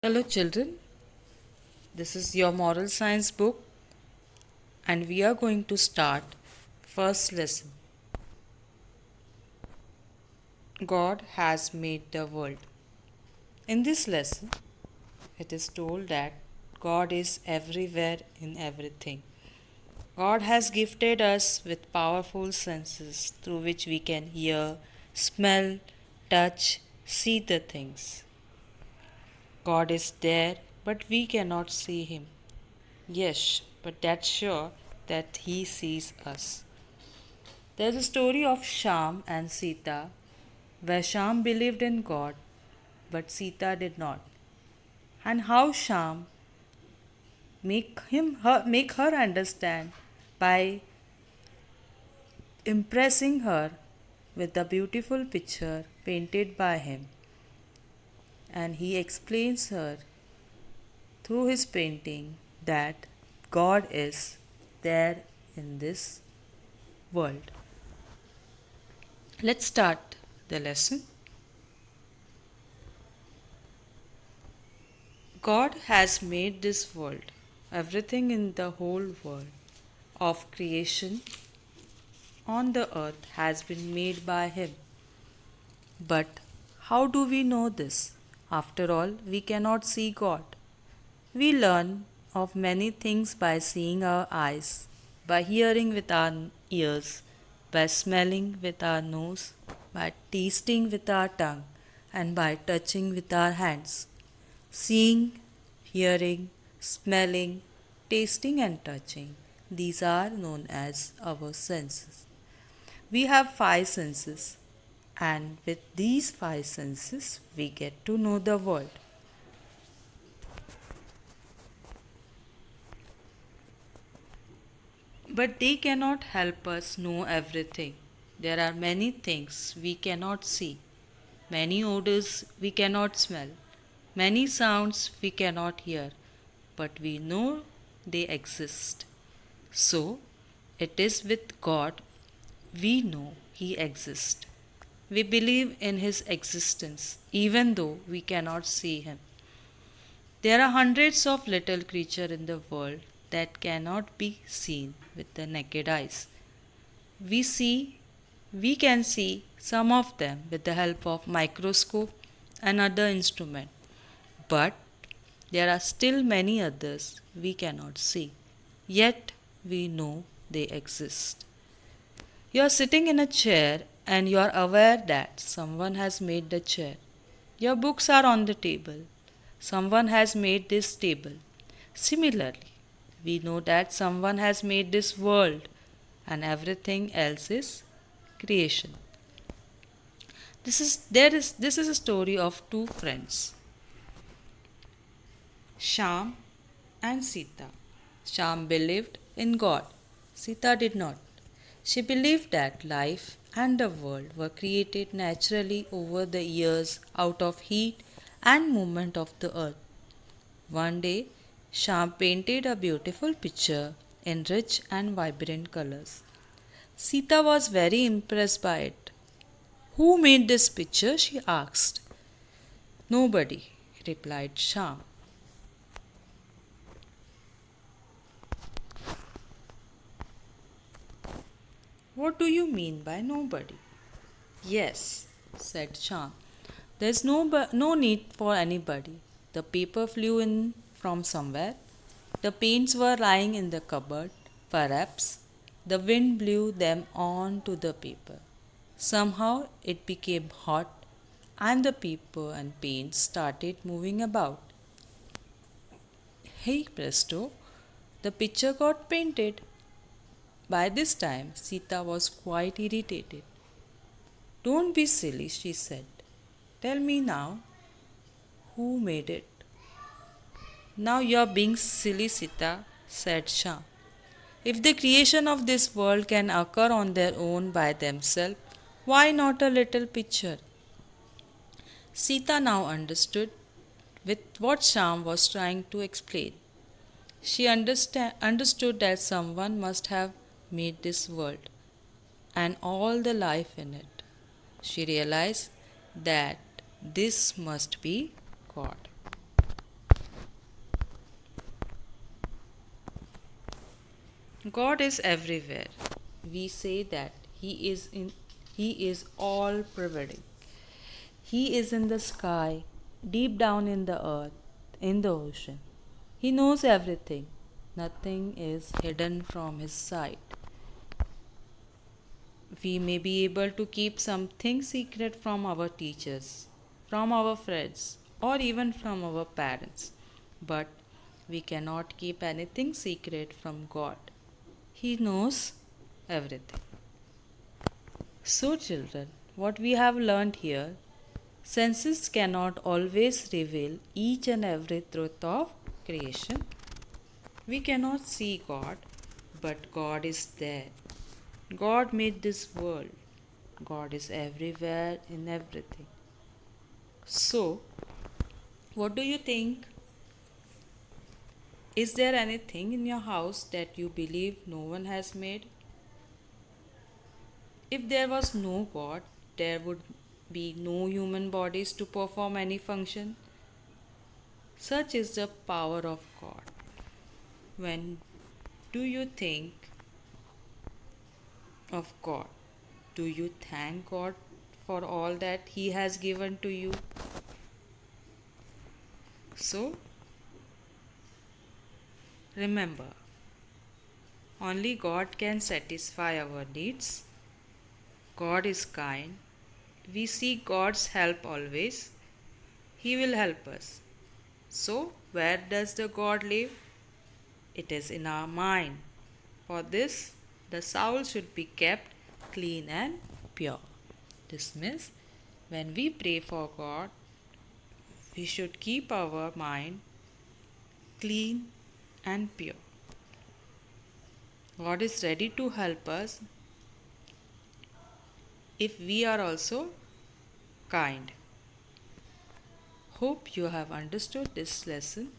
Hello, children. This is your moral science book, and we are going to start first lesson. God has made the world. In this lesson, it is told that God is everywhere in everything. God has gifted us with powerful senses through which we can hear, smell, touch, see the things. God is there, but we cannot see Him. Yes, but that's sure that He sees us. There's a story of Sham and Sita where Sham believed in God but Sita did not, and how Sham make her understand by impressing her with the beautiful picture painted by him, and he explains her through his painting that God is there in this world. Let's start the lesson. God has made this world, everything in the whole world of creation on the earth has been made by Him. But how do we know this? After all, we cannot see God. We learn of many things by seeing our eyes, by hearing with our ears, by smelling with our nose, by tasting with our tongue, and by touching with our hands. Seeing, hearing, smelling, tasting, and touching. These are known as our senses. We have five senses, and with these five senses, we get to know the world. But they cannot help us know everything. There are many things we cannot see, many odors we cannot smell, many sounds we cannot hear, but we know they exist. So, it is with God we know He exists. We believe in His existence even though we cannot see Him. There are hundreds of little creatures in the world that cannot be seen with the naked eyes. We see, we can see some of them with the help of microscope and other instrument, but there are still many others we cannot see. Yet we know they exist. You are sitting in a chair and you are aware that someone has made the chair. Your books are on the table. Someone has made this table. Similarly, we know that someone has made this world and everything else is creation. This is a story of two friends, Sham and Sita. Sham believed in God. Sita did not. She believed that life and the world were created naturally over the years out of heat and movement of the earth. One day, Sham painted a beautiful picture in rich and vibrant colors. Sita was very impressed by it. Who made this picture? She asked. Nobody, replied Sham. What do you mean by nobody? Yes, said Sham. There's no need for anybody. The paper flew in from somewhere. The paints were lying in the cupboard. Perhaps the wind blew them onto the paper. Somehow it became hot and the paper and paints started moving about. Hey presto, the picture got painted. By this time, Sita was quite irritated. Don't be silly, she said. Tell me now, who made it? Now you're being silly, Sita, said Shah. If the creation of this world can occur on their own by themselves, why not a little picture? Sita now understood with what Sham was trying to explain. She understood that someone must have made this world and all the life in it. She realized that this must be God. God is everywhere. We say that He is all pervading. He is in the sky, deep down in the earth, in the ocean. He knows everything. Nothing is hidden from his sight. We may be able to keep something secret from our teachers, from our friends, or even from our parents. But we cannot keep anything secret from God. He knows everything. So, children, what we have learned here, senses cannot always reveal each and every truth of creation. We cannot see God, but God is there. God made this world. God is everywhere in everything. So, what do you think? Is there anything in your house that you believe no one has made? If there was no God, there would be no human bodies to perform any function. Such is the power of God. When do you think of God? Do you thank God for all that He has given to you? So, remember, only God can satisfy our needs. God is kind. We seek God's help always. He will help us. So, where does the God live? It is in our mind. For this, the soul should be kept clean and pure. This means when we pray for God, we should keep our mind clean and pure. God is ready to help us if we are also kind. Hope you have understood this lesson.